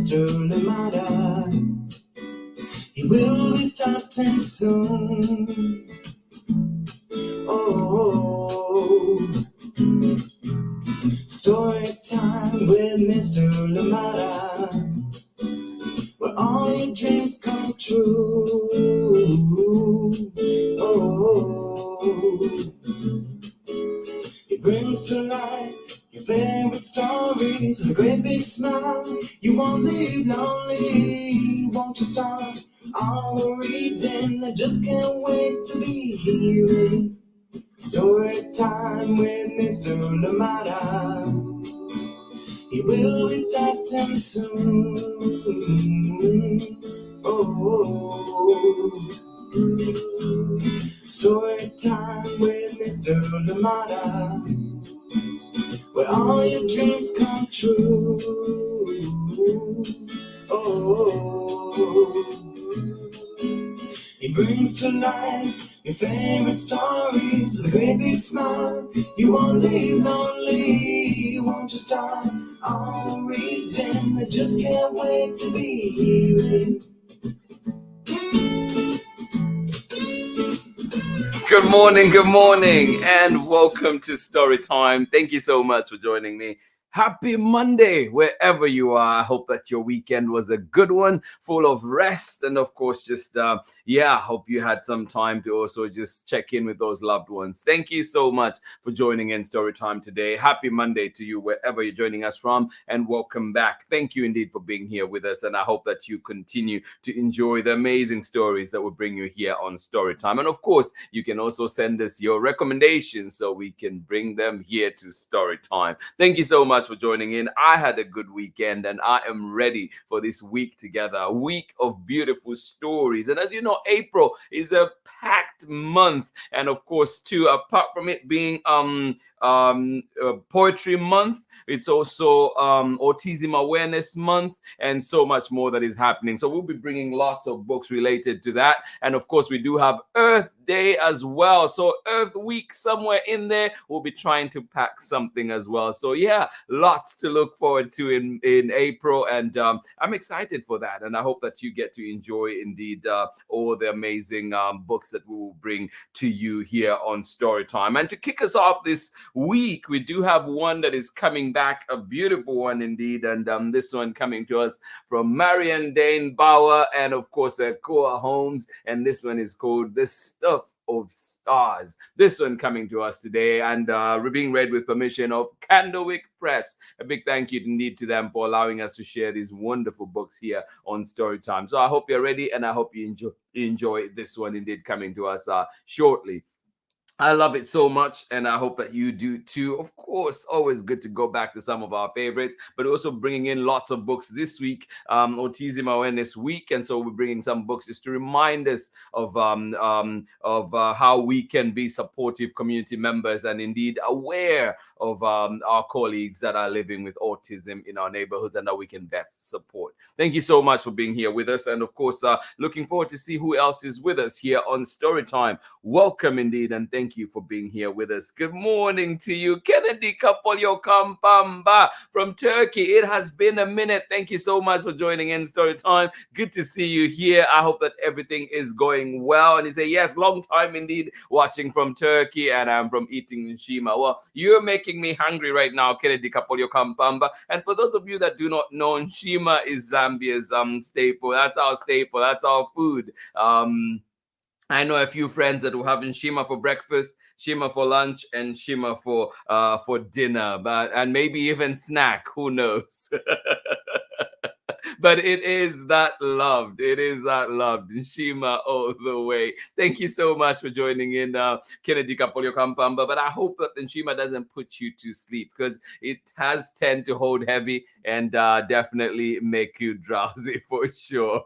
Mr. Lamada. He will be starting soon. Oh, story time with Mr. Lamada, where all your dreams come true. Oh, he brings to life your favorite stories with a great big smile. You won't leave lonely, won't you start all reading? I just can't wait to be hearing story time with Mr. Lamada. He will be starting soon. Oh, story time with Mr. Lamada, where all your dreams come true. Oh, he brings to life your favorite stories with a great big smile. You won't leave lonely, won't you start all reading? I just can't wait to be hearing. Good morning, and welcome to Story Time. Thank you so much for joining me. Happy Monday, wherever you are. I hope that your weekend was a good one, full of rest, and of course, just hope you had some time to also just check in with those loved ones. Thank you so much for joining in Story Time today. Happy Monday to you, wherever you're joining us from, and welcome back. Thank you indeed for being here with us, and I hope that you continue to enjoy the amazing stories that we bring you here on Story Time. And of course, you can also send us your recommendations so we can bring them here to Story Time. Thank you so much for joining in. I had a good weekend and I am ready for this week together, a week of beautiful stories. And as you know, April is a packed month, and of course too, apart from it being poetry month, it's also autism awareness month, and so much more that is happening. So we'll be bringing lots of books related to that, and of course we do have Earth Day as well, so Earth Week somewhere in there. We'll be trying to pack something as well. So yeah, lots to look forward to in April, and I'm excited for that, and I hope that you get to enjoy indeed all the amazing books that we will bring to you here on Storytime. And to kick us off this week, we do have one that is coming back, a beautiful one indeed, and this one coming to us from MARION, DANE, BAUER, and of course EKUA HOLMES, and this one is called The Stuff of Stars. This one coming to us today, and being read with permission of CANDLEWICK Press. A big thank you indeed to them for allowing us to share these wonderful books here on Storytime. So I hope you're ready, and I hope you enjoy this one indeed coming to us shortly. I love it so much, and I hope that you do too. Of course, always good to go back to some of our favorites, but also bringing in lots of books this week, Autism Awareness Week, and so we're bringing some books just to remind us of how we can be supportive community members and indeed aware of our colleagues that are living with autism in our neighborhoods and how we can best support. Thank you so much for being here with us, and of course, looking forward to see who else is with us here on Storytime. Welcome indeed, and thank you for being here with us. Good morning to you, Kennedy Kapolyo Kampamba from Turkey. It has been a minute. Thank you so much for joining in Storytime. Good to see you here. I hope that everything is going well. And you say, yes, long time indeed watching from Turkey, and I'm from eating Nshima. Well, you're making me hungry right now, Kennedy Kapolyo Kampamba. And for those of you that do not know, Nshima is Zambia's staple. That's our staple. That's our food. I know a few friends that will have Nshima for breakfast, Shima for lunch, and Shima for dinner, and maybe even snack. Who knows? But it is that loved. It is that loved. Nshima all the way. Thank you so much for joining in, Kennedy Kapolyo Kampamba. But I hope that Nshima doesn't put you to sleep, because it has tend to hold heavy and definitely make you drowsy for sure.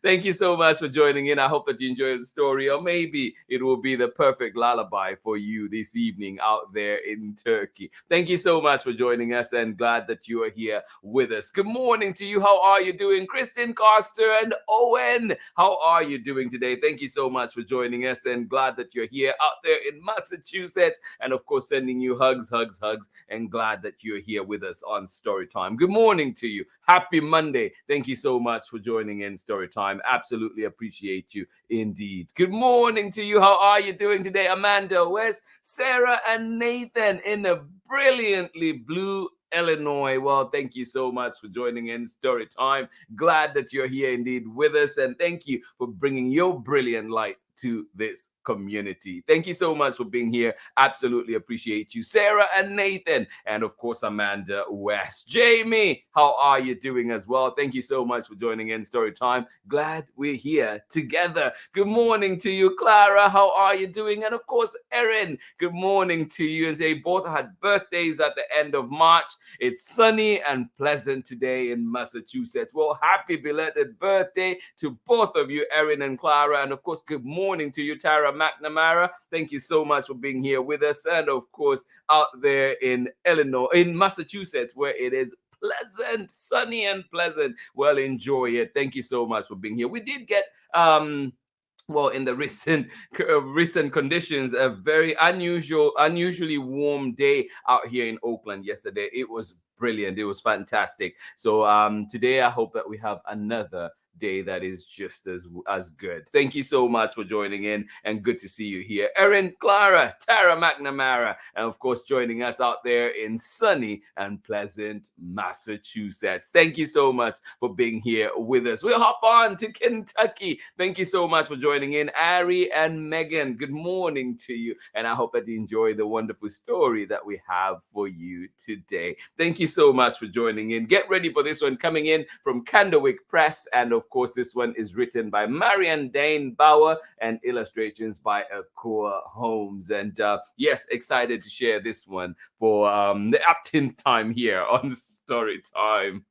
Thank you so much for joining in. I hope that you enjoyed the story, or maybe it will be the perfect lullaby for you this evening out there in Turkey. Thank you so much for joining us, and glad that you are here with us. Good morning to you. How are you doing? Kristen, Coster, and Owen, how are you doing today? Thank you so much for joining us, and glad that you're here out there in Massachusetts. And of course, sending you hugs, hugs, hugs, and glad that you're here with us on Storytime. Good morning to you. Happy Monday. Thank you so much for joining in Storytime. Absolutely appreciate you indeed. Good morning to you. How are you doing today? Amanda, Wes, Sarah, and Nathan in a brilliantly blue Illinois. Well, thank you so much for joining in Storytime. Glad that you're here indeed with us, and thank you for bringing your brilliant light to this community. Thank you so much for being here. Absolutely appreciate you, Sarah and Nathan, and of course Amanda West. Jamie, how are you doing as well? Thank you so much for joining in Storytime. Glad we're here together. Good morning to you, Clara. How are you doing? And of course, Erin, good morning to you. And they both had birthdays at the end of March. It's sunny and pleasant today in Massachusetts. Well, happy belated birthday to both of you, Erin and Clara. And of course, good morning to you, Tara McNamara. Thank you so much for being here with us. And of course, out there in Massachusetts, where it is pleasant, sunny and pleasant. Well, enjoy it. Thank you so much for being here. We did get well, in the recent conditions, a very unusually warm day out here in Oakland yesterday. It was brilliant. It was fantastic. So today I hope that we have another day that is just as good. Thank you so much for joining in, and good to see you here. Erin, Clara, Tara McNamara, and of course joining us out there in sunny and pleasant Massachusetts. Thank you so much for being here with us. We'll hop on to Kentucky. Thank you so much for joining in, Ari and Megan. Good morning to you, and I hope that you enjoy the wonderful story that we have for you today. Thank you so much for joining in. Get ready for this one, coming in from CANDLEWICK Press, and of course, this one is written by MARION, DANE, BAUER, and illustrations by EKUA, HOLMES. And yes, excited to share this one for the 18th time here on Storytime.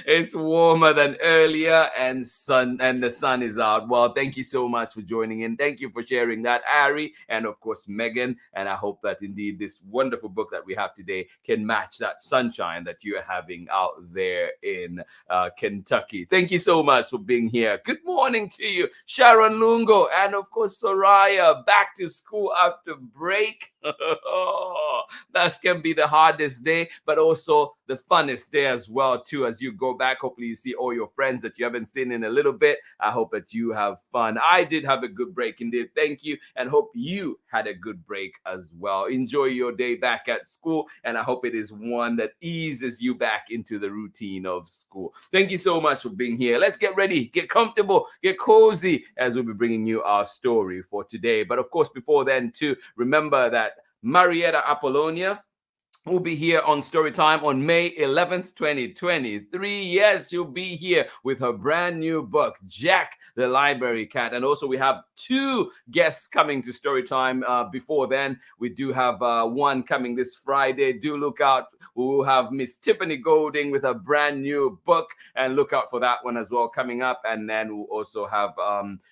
It's warmer than earlier, and the sun is out. Well, thank you so much for joining in. Thank you for sharing that, Ari, and of course Megan. And I hope that indeed this wonderful book that we have today can match that sunshine that you're having out there in Kentucky. Thank you so much for being here. Good morning to you, Sharon Lungo, and of course Soraya, back to school after break. That can be the hardest day, but also the funnest day as well too. As you go back, hopefully you see all your friends that you haven't seen in a little bit. I hope that you have fun. I did have a good break indeed. Thank you, and hope you had a good break as well. Enjoy your day back at school, and I hope it is one that eases you back into the routine of school. Thank you so much for being here. Let's get ready, get comfortable, get cozy, as we'll be bringing you our story for today. But of course, before then too, remember that Marietta Apollonia will be here on Storytime on May 11th, 2023. Yes, she'll be here with her brand new book, Jack the Library Cat. And also we have two guests coming to Storytime before then. We do have one coming this Friday. Do look out. We will have Miss Tiffany Golding with a brand new book, and look out for that one as well coming up. And then we'll also have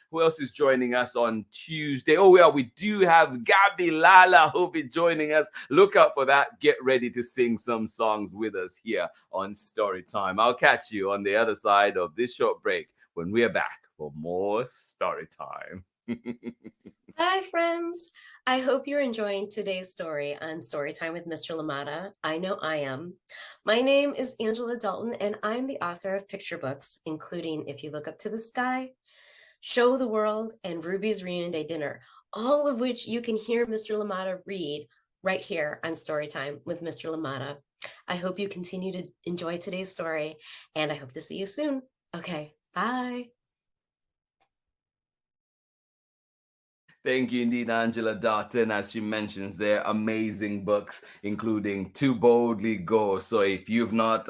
who else is joining us on Tuesday? Oh yeah, we do have Gabby Lala who'll be joining us. Look out for that. Get ready to sing some songs with us here on Storytime. I'll catch you on the other side of this short break when we are back for more Storytime. Hi, friends. I hope you're enjoying today's story on Storytime with Mr. Lamata. I know I am. My name is Angela Dalton, and I'm the author of picture books, including If You Look Up to the Sky, Show the World, and Ruby's Reunion Day Dinner, all of which you can hear Mr. Lamata read right here on Storytime with Mr. Lamata. I hope you continue to enjoy today's story, and I hope to see you soon. Okay, bye. Thank you indeed, Angela Dalton. As she mentions, they're amazing books, including To Boldly Go. So if you've not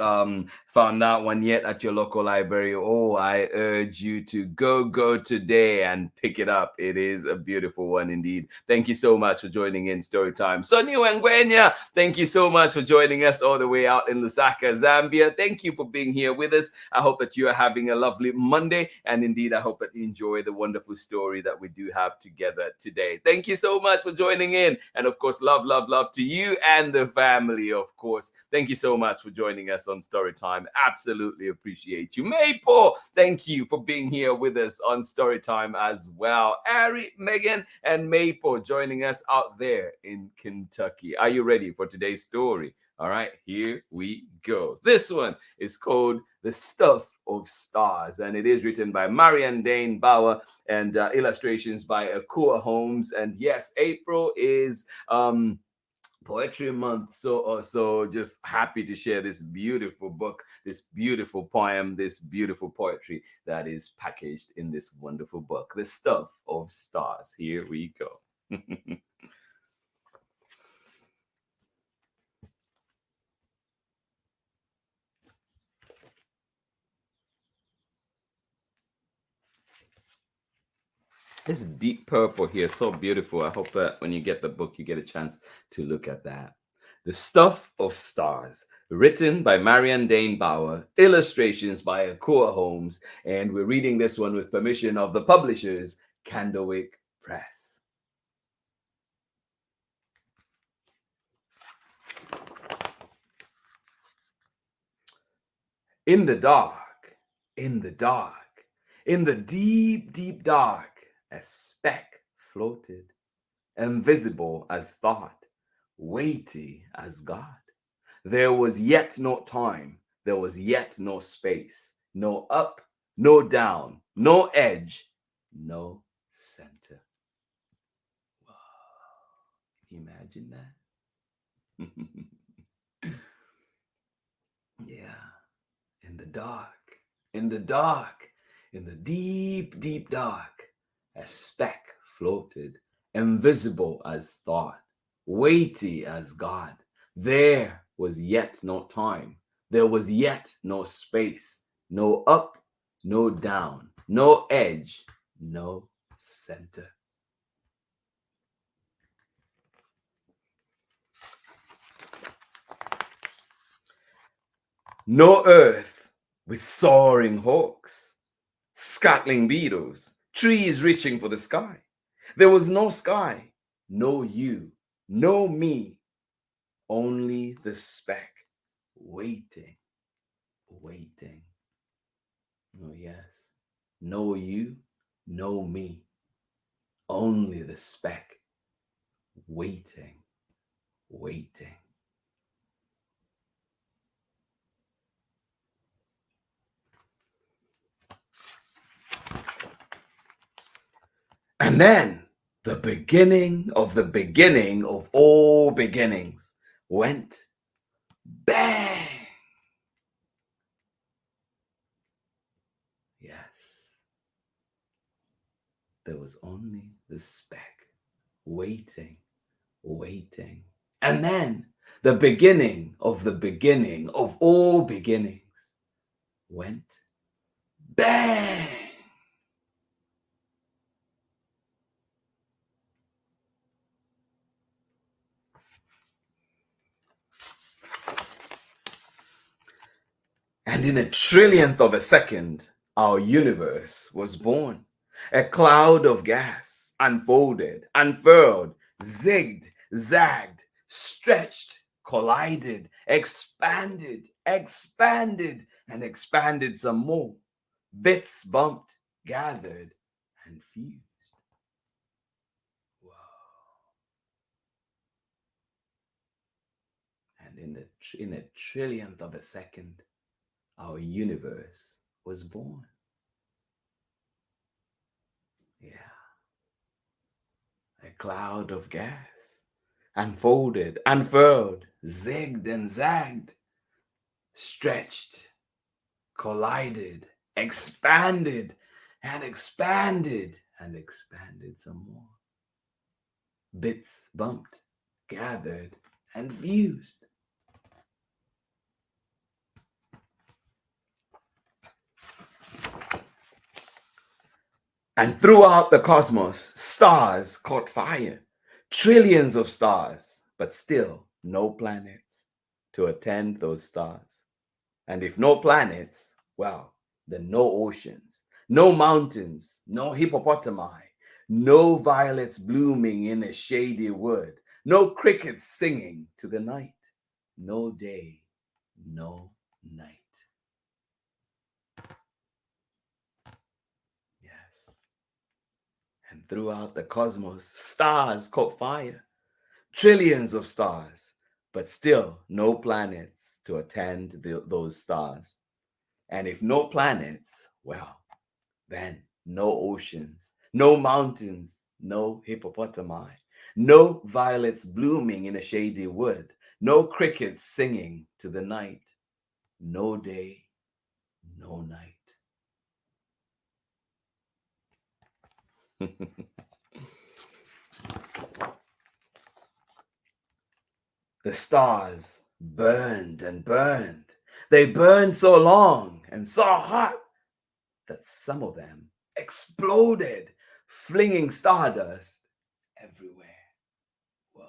found that one yet at your local library, oh, I urge you to go today and pick it up. It is a beautiful one indeed. Thank you so much for joining in Storytime. Sonny Wengwenya, thank you so much for joining us all the way out in Lusaka, Zambia. Thank you for being here with us. I hope that you are having a lovely Monday, and indeed I hope that you enjoy the wonderful story that we do have together today. Thank you so much for joining in, and of course, love to you and the family, of course. Thank you so much for joining us on Storytime. Absolutely appreciate you. Maple, thank you for being here with us on Storytime as well. Ari, Megan, and Maple joining us out there in Kentucky. Are you ready for today's story? All right, here we go. This one is called The Stuff of Stars, and it is written by DANE, BAUER, and illustrations by EKUA, HOLMES. And yes, April is Poetry Month, so just happy to share this beautiful book, this beautiful poem, this beautiful poetry that is packaged in this wonderful book, The Stuff of Stars. Here we go. This deep purple here, so beautiful. I hope that when you get the book, you get a chance to look at that. The Stuff of Stars, written by DANE, BAUER, illustrations by EKUA, HOLMES, and we're reading this one with permission of the publishers, CANDLEWICK Press. In the dark, in the dark, in the deep, deep dark, a speck floated, invisible as thought, weighty as God. There was yet no time, there was yet no space, no up, no down, no edge, no center. Wow. Can you imagine that? Yeah. In the dark, in the dark, in the deep, deep dark, a speck floated, invisible as thought, weighty as God. There was yet no time, there was yet no space, no up, no down, no edge, no center. No earth with soaring hawks, scuttling beetles, trees reaching for the sky. There was no sky, no you, no me, only the speck, waiting, waiting. Oh yes, no you, no me, only the speck, waiting, waiting. And then the beginning of all beginnings went bang. Yes. There was only the speck, waiting, waiting. And then the beginning of all beginnings went bang. And in a trillionth of a second, our universe was born. A cloud of gas unfolded, unfurled, zigged, zagged, stretched, collided, expanded, expanded, and expanded some more. Bits bumped, gathered, and fused. Wow. And in a trillionth of a second, our universe was born. Yeah. A cloud of gas unfolded, unfurled, zigged and zagged, stretched, collided, expanded, and expanded, and expanded some more. Bits bumped, gathered, and fused. And throughout the cosmos, stars caught fire. Trillions of stars, but still no planets to attend those stars. And if no planets, well, then no oceans, no mountains, no hippopotami, no violets blooming in a shady wood, no crickets singing to the night, no day, no night. Yes. And throughout the cosmos, stars caught fire. Trillions of stars, but still no planets to attend those stars. And if no planets, well, then no oceans, no mountains, no hippopotami, no violets blooming in a shady wood, no crickets singing to the night, no day, no night. The stars burned and burned. They burned so long and so hot that some of them exploded, flinging stardust everywhere. Whoa.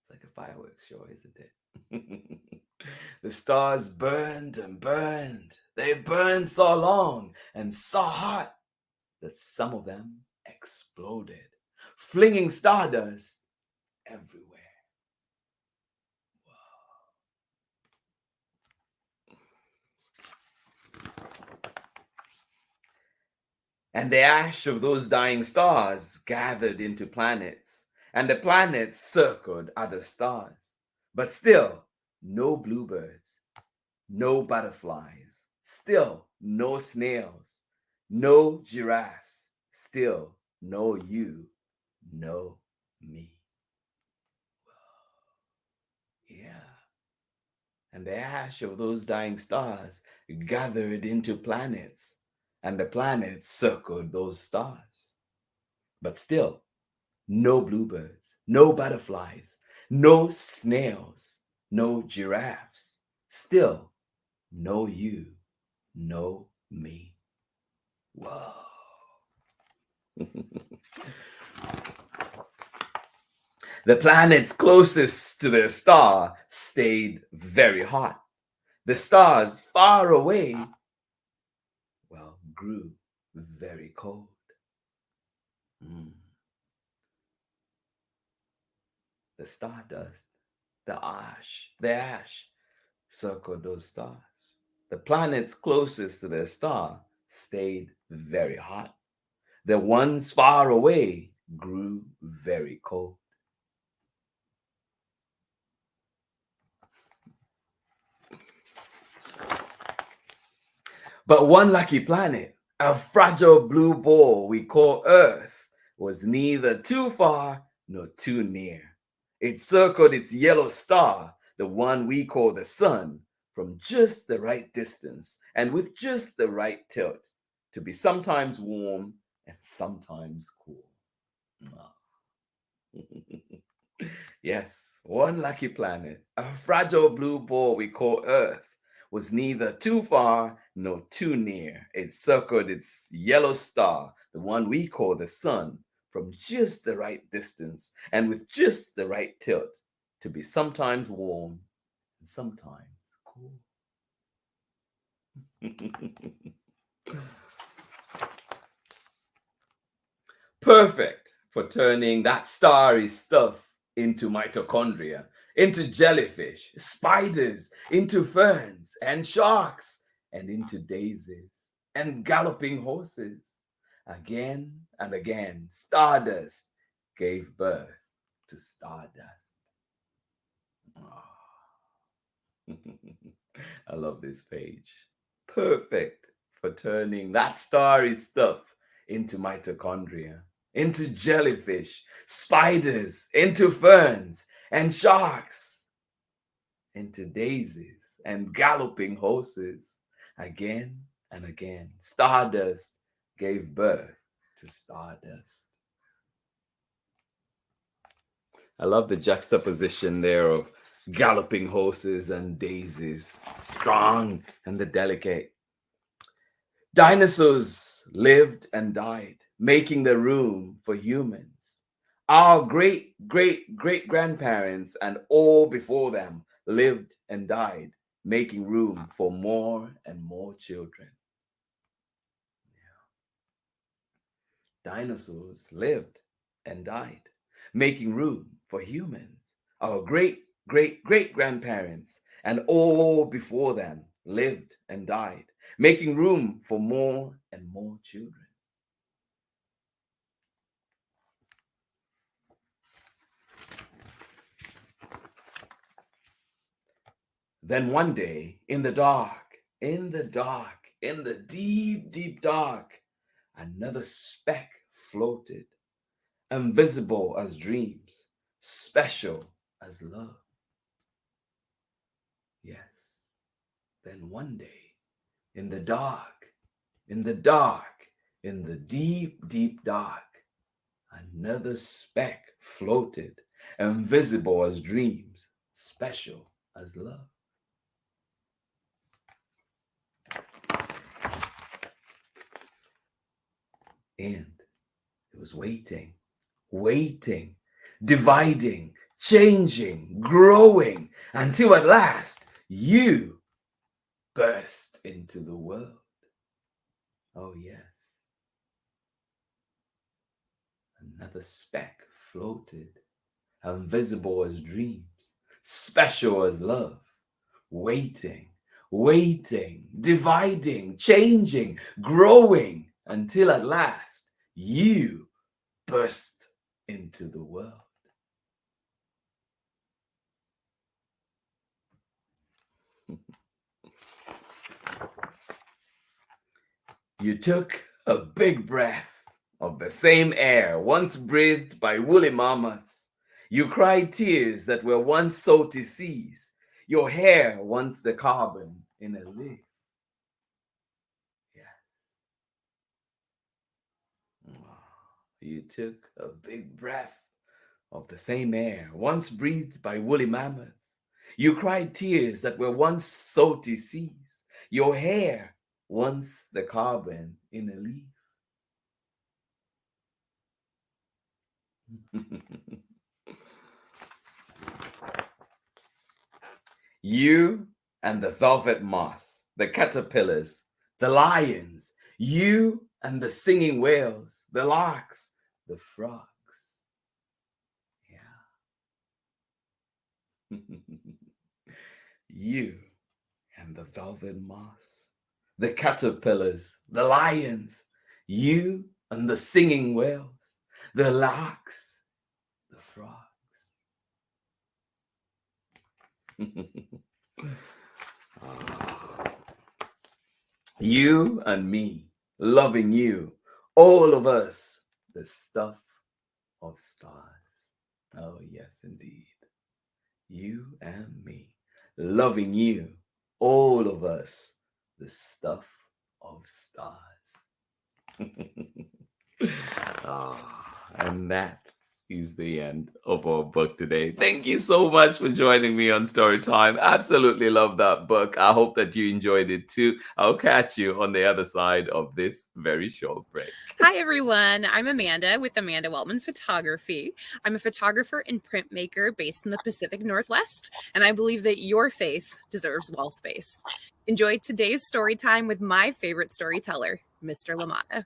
It's like a fireworks show, isn't it? The stars burned and burned. They burned so long and so hot that some of them exploded, flinging stardust everywhere. And the ash of those dying stars gathered into planets, and the planets circled other stars. But still, no bluebirds, no butterflies, still no snails, no giraffes, still no you, no me. Yeah. And the ash of those dying stars gathered into planets, and the planets circled those stars. But still, no bluebirds, no butterflies, no snails, no giraffes, still no you, no me. Whoa. The planets closest to their star stayed very hot. The stars far away, well, grew very cold. The stardust, the ash circled those stars. The planets closest to their star stayed very hot. The ones far away grew very cold. But one lucky planet, a fragile blue ball we call Earth, was neither too far nor too near. It circled its yellow star, the one we call the sun, from just the right distance and with just the right tilt to be sometimes warm and sometimes cool. Yes, one lucky planet, a fragile blue ball we call Earth, was neither too far nor too near. It circled its yellow star, the one we call the sun, from just the right distance and with just the right tilt to be sometimes warm and sometimes cool. Perfect for turning that starry stuff into mitochondria, into jellyfish, spiders, into ferns and sharks, and into daisies and galloping horses. Again and again, stardust gave birth to stardust. Oh. I love this page. Perfect for turning that starry stuff into mitochondria, into jellyfish, spiders, into ferns and sharks, into daisies and galloping horses. Again and again, stardust gave birth to stardust. I love the juxtaposition there of galloping horses and daisies, strong and the delicate. Dinosaurs lived and died, making the room for humans. Our great great great grandparents and all before them lived and died, making room for more and more children. Dinosaurs lived and died, making room for humans. Our great great great grandparents and all before them lived and died, making room for more and more children. Then one day, in the dark, in the dark, in the deep, deep dark, another speck floated, invisible as dreams, special as love. Yes. Then one day, in the dark, in the dark, in the deep, deep dark, another speck floated, invisible as dreams, special as love. And it was waiting, waiting, dividing, changing, growing, until at last you burst into the world. Oh, yes. Another speck floated, invisible as dreams, special as love, waiting, waiting, dividing, changing, growing, until at last you burst into the world. You took a big breath of the same air once breathed by woolly mammoths. You cried tears that were once salty seas, your hair once the carbon in a leaf. You took a big breath of the same air once breathed by woolly mammoths. You cried tears that were once salty seas, your hair once the carbon in a leaf. You and the velvet moss, the caterpillars, the lions, you and the singing whales, the larks, the frogs. Yeah. You and the velvet moss, the caterpillars, the lions, you and the singing whales, the larks, the frogs. You and me, loving you, all of us, the stuff of stars. Oh, yes, indeed. You and me, loving you, all of us, the stuff of stars. And that is the end of our book today. Thank you so much for joining me on Storytime. Absolutely love that book. I hope that you enjoyed it too. I'll catch you on the other side of this very short break. Hi, everyone. I'm Amanda with Amanda Weltman Photography. I'm a photographer and printmaker based in the Pacific Northwest, and I believe that your face deserves wall space. Enjoy today's story time with my favorite storyteller, Mr. LaMotta.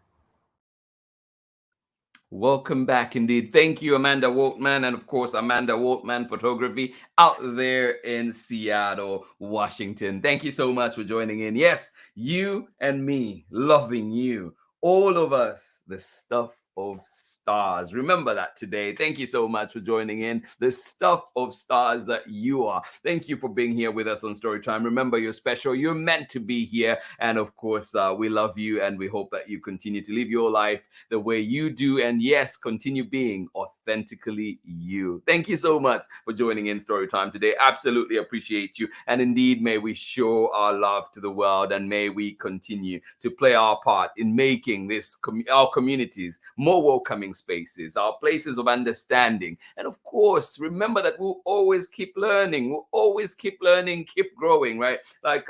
Welcome back indeed. Thank you, Amanda Waltman, and of course, Amanda Waltman Photography out there in Seattle, Washington. Thank you so much for joining in. Yes, you and me, loving you. All of us, the stuff of stars. Remember that today. Thank you so much for joining in. The stuff of stars that you are. Thank you for being here with us on Storytime. Remember, you're special. You're meant to be here. And of course, we love you and we hope that you continue to live your life the way you do. And yes, continue being authentically you. Thank you so much for joining in Storytime today. Absolutely appreciate you. And indeed, may we show our love to the world and may we continue to play our part in making this our communities more welcoming spaces, our places of understanding. And of course, remember that we'll always keep learning. We'll always keep learning, keep growing, right? Like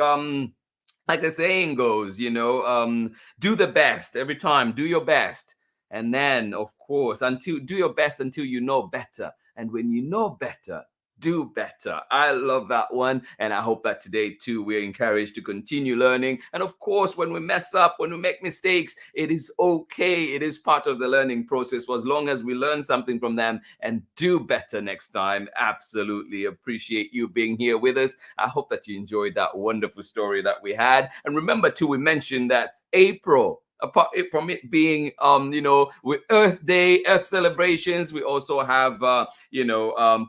like the saying goes, do the best every time, do your best. And then, of course, until do your best until you know better. And when you know better, do better. I love that one. And I hope that today, too, we're encouraged to continue learning. And of course, when we mess up, when we make mistakes, it is okay. It is part of the learning process for as long as we learn something from them and do better next time. Absolutely appreciate you being here with us. I hope that you enjoyed that wonderful story that we had. And remember, too, we mentioned that April, apart from it being with Earth Day, Earth celebrations, we also have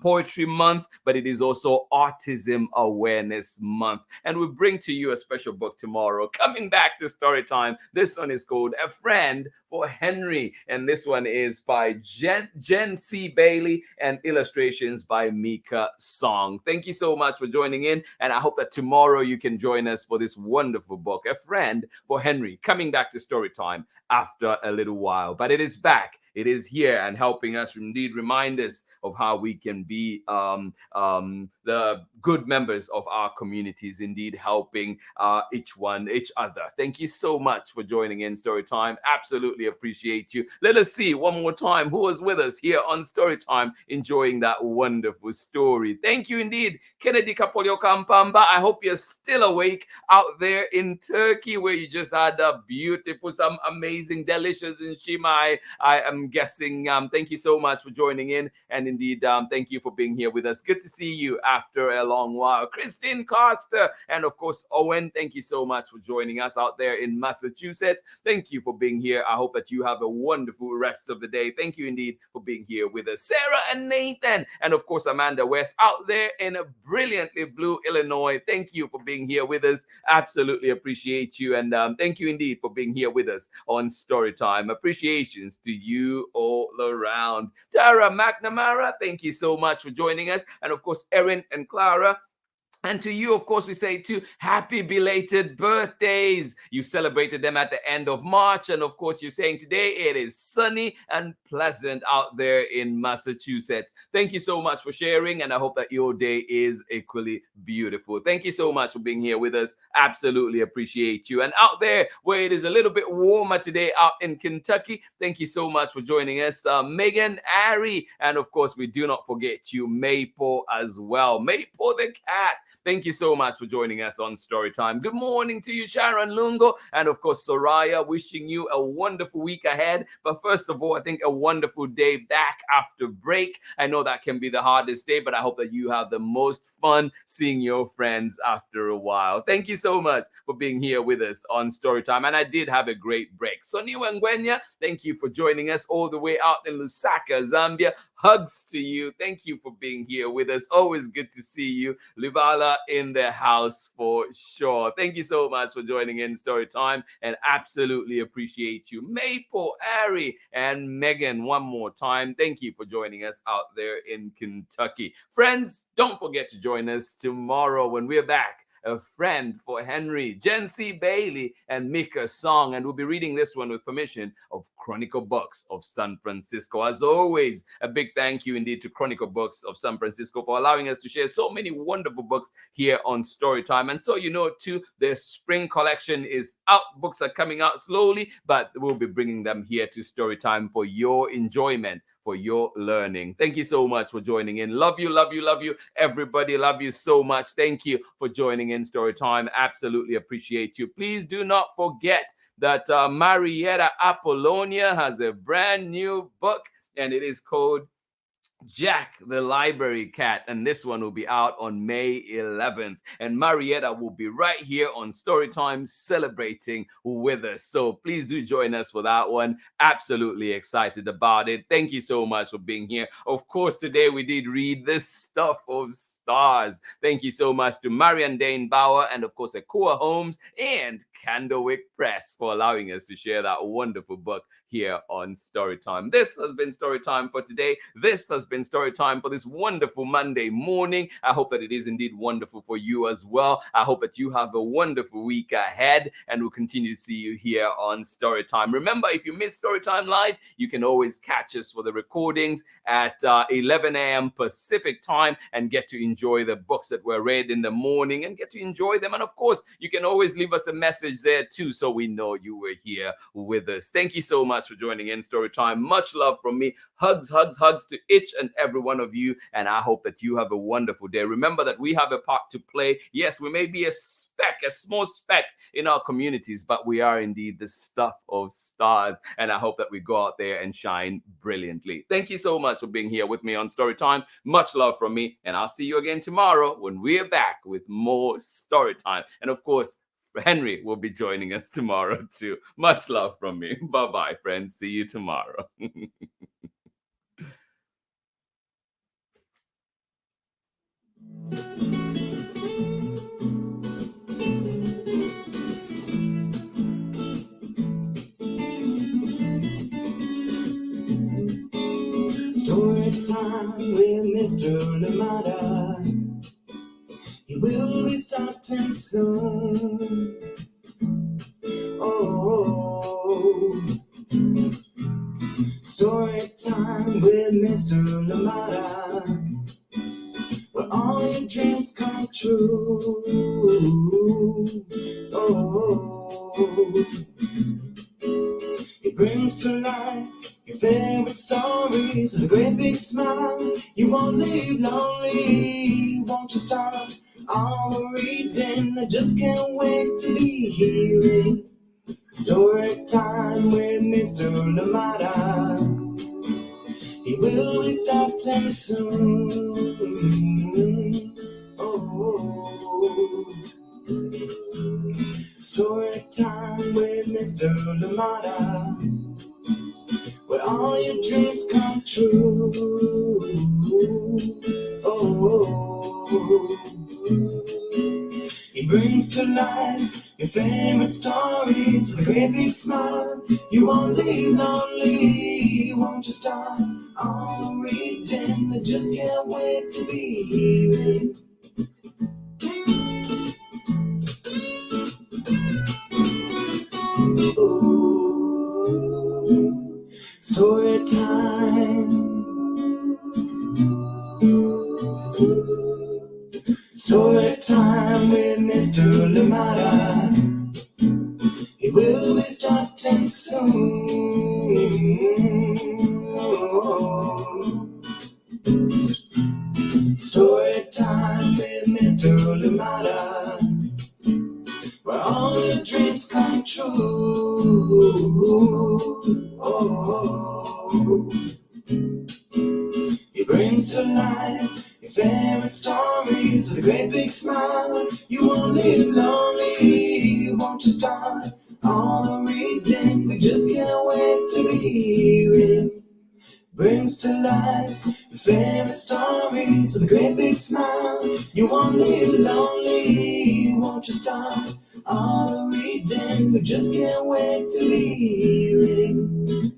Poetry Month, but it is also Autism Awareness Month. And we bring to you a special book tomorrow. Coming back to story time, this one is called A Friend for Henry, and this one is by Jen C. Bailey and illustrations by Mika Song. Thank you so much for joining in, and I hope that tomorrow you can join us for this wonderful book, A Friend for Henry, coming back to story time after a little while. But it is back. It is here and helping us indeed remind us of how we can be the good members of our communities, indeed helping each other. Thank you so much for joining in Storytime. Absolutely appreciate you. Let us see one more time who was with us here on Storytime, enjoying that wonderful story. Thank you indeed, Kennedy Kapolio Kampamba. I hope you're still awake out there in Turkey, where you just had a beautiful, some amazing, delicious nshima. I am guessing. Thank you so much for joining in, and indeed, thank you for being here with us. Good to see you after a long while. Christine Costa, and of course, Owen, thank you so much for joining us out there in Massachusetts. Thank you for being here. I hope that you have a wonderful rest of the day. Thank you indeed for being here with us. Sarah and Nathan, and of course, Amanda West out there in a brilliantly blue Illinois. Thank you for being here with us. Absolutely appreciate you, and thank you indeed for being here with us on Storytime. Appreciations to you all around. Tara McNamara, thank you so much for joining us, and of course, Erin and Clara. And to you, of course, we say too, happy belated birthdays. You celebrated them at the end of March. And of course, you're saying today it is sunny and pleasant out there in Massachusetts. Thank you so much for sharing. And I hope that your day is equally beautiful. Thank you so much for being here with us. Absolutely appreciate you. And out there where it is a little bit warmer today out in Kentucky, thank you so much for joining us. Megan, Ari, and of course, we do not forget you, Maple, as well. Maple the cat. Thank you so much for joining us on Storytime. Good morning to you, Sharon Lungo, and of course, Soraya, wishing you a wonderful week ahead. But first of all, I think a wonderful day back after break. I know that can be the hardest day, but I hope that you have the most fun seeing your friends after a while. Thank you so much for being here with us on Storytime, and I did have a great break. Sonny Wangwenya, thank you for joining us all the way out in Lusaka, Zambia. Hugs to you. Thank you for being here with us. Always good to see you. Libala in the house for sure. Thank you so much for joining in Storytime, and absolutely appreciate you. Maple, Ari, and Megan, one more time. Thank you for joining us out there in Kentucky. Friends, don't forget to join us tomorrow when we're back. A Friend for Henry, Jen C. Bailey, and Mika Song. And we'll be reading this one with permission of Chronicle Books of San Francisco. As always, a big thank you indeed to Chronicle Books of San Francisco for allowing us to share so many wonderful books here on Storytime. And so, too, their spring collection is out. Books are coming out slowly, but we'll be bringing them here to Storytime for your enjoyment, for your learning. Thank you so much for joining in. Love you, love you, love you. Everybody, love you so much. Thank you for joining in Storytime. Absolutely appreciate you. Please do not forget that Marietta Apollonia has a brand new book, and it is called Jack the Library Cat, and this one will be out on May 11th, and Marietta will be right here on Storytime celebrating with us, so please do join us for that one. Absolutely excited about it. Thank you so much for being here. Of course, today we did read The Stuff of Stars. Thank you so much to Marion Dane Bauer, and of course EKUA Holmes and Candlewick Press for allowing us to share that wonderful book here on Storytime. This has been Storytime for today. This has been Storytime for this wonderful Monday morning. I hope that it is indeed wonderful for you as well. I hope that you have a wonderful week ahead, and we'll continue to see you here on Storytime. Remember, if you miss Storytime Live, you can always catch us for the recordings at 11 a.m. Pacific time and get to enjoy the books that were read in the morning and get to enjoy them. And of course, you can always leave us a message there too, so we know you were here with us. Thank you so much for joining in Storytime. Much love from me. Hugs, hugs, hugs to each and every one of you. And I hope that you have a wonderful day. Remember that we have a part to play. Yes, we may be a small speck in our communities, but we are indeed the stuff of stars. And I hope that we go out there and shine brilliantly. Thank you so much for being here with me on Storytime. Much love from me. And I'll see you again tomorrow when we're back with more Storytime. And of course, Henry will be joining us tomorrow too. Much love from me. Bye-bye, friends. See you tomorrow. Storytime with Mr. Lamada. He will be starting soon. Oh, Storytime with Mr. Lamada, where all your dreams come true. Oh, he brings to life your favorite stories with a great big smile. You won't leave lonely, won't you start all reading? I just can't wait to be hearing Storytime with Mr. Lamada. He will be starting soon. Oh, Storytime with Mr. Lamada, where all your dreams come true. Oh, he brings to life your favorite stories with a great big smile. You won't leave lonely, won't you start all reading? I just can't wait to be hearing ooh, Storytime. Storytime with Mr. Lamada. He will be starting soon. Storytime with Mr. Lamada, where all your dreams come true. Oh, he brings to life your favorite stories with a great big smile. You won't leave lonely, won't you start all reading? We just can't wait to be hearing. Brings to life your favorite stories with a great big smile. You won't leave lonely, won't you start all reading? We just can't wait to be hearing